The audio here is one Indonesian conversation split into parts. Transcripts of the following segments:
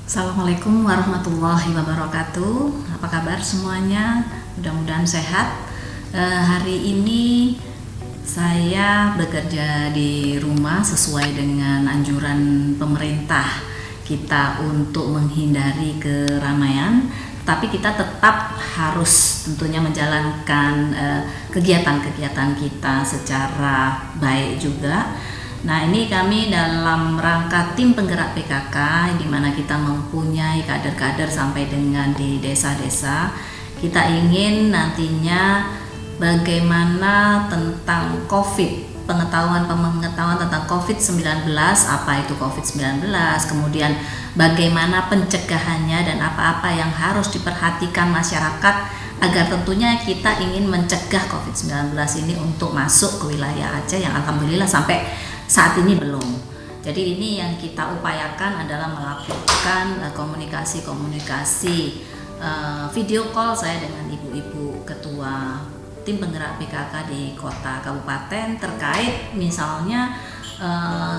Assalamualaikum warahmatullahi wabarakatuh. Apa kabar semuanya? Mudah-mudahan sehat. Hari ini saya bekerja di rumah sesuai dengan anjuran pemerintah kita untuk menghindari keramaian. Tapi kita tetap harus tentunya menjalankan kegiatan-kegiatan kita secara baik juga. Nah, ini kami dalam rangka tim penggerak PKK di mana kita mempunyai kader-kader sampai dengan di desa-desa. Kita ingin nantinya bagaimana tentang COVID, pengetahuan tentang COVID-19, apa itu COVID-19, kemudian bagaimana pencegahannya dan apa-apa yang harus diperhatikan masyarakat agar tentunya kita ingin mencegah COVID-19 ini untuk masuk ke wilayah Aceh yang alhamdulillah sampai saat ini belum. Jadi ini yang kita upayakan adalah melakukan komunikasi video call saya dengan ibu-ibu ketua tim penggerak PKK di kota kabupaten terkait misalnya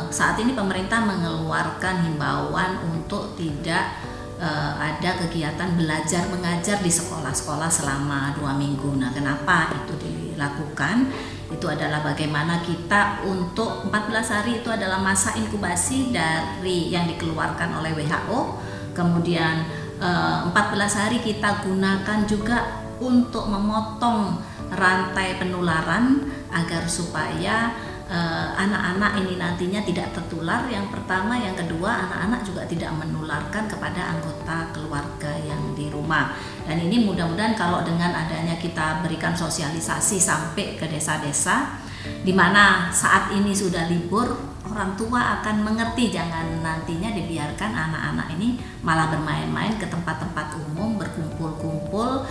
saat ini pemerintah mengeluarkan himbauan untuk tidak ada kegiatan belajar mengajar di sekolah-sekolah selama 2 minggu. Nah, kenapa itu dilakukan? Itu adalah bagaimana kita untuk 14 hari itu adalah masa inkubasi dari yang dikeluarkan oleh WHO. Kemudian 14 hari kita gunakan juga untuk memotong rantai penularan agar supaya anak-anak ini nantinya tidak tertular. Yang pertama, yang kedua, anak-anak juga tidak menularkan kepada anggota keluarga yang di rumah. Dan ini mudah-mudahan kalau dengan adanya kita berikan sosialisasi sampai ke desa-desa, di mana saat ini sudah libur, orang tua akan mengerti, jangan nantinya dibiarkan anak-anak ini malah bermain-main ke tempat-tempat umum, berkumpul-kumpul,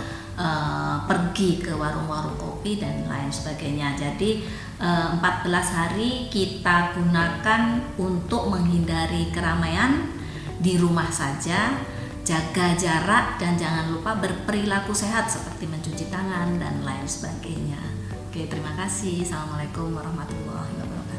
pergi ke warung-warung kopi dan lain sebagainya. Jadi 14 hari kita gunakan untuk menghindari keramaian, di rumah saja, jaga jarak dan jangan lupa berperilaku sehat seperti mencuci tangan dan lain sebagainya. Oke, terima kasih. Assalamualaikum warahmatullahi wabarakatuh.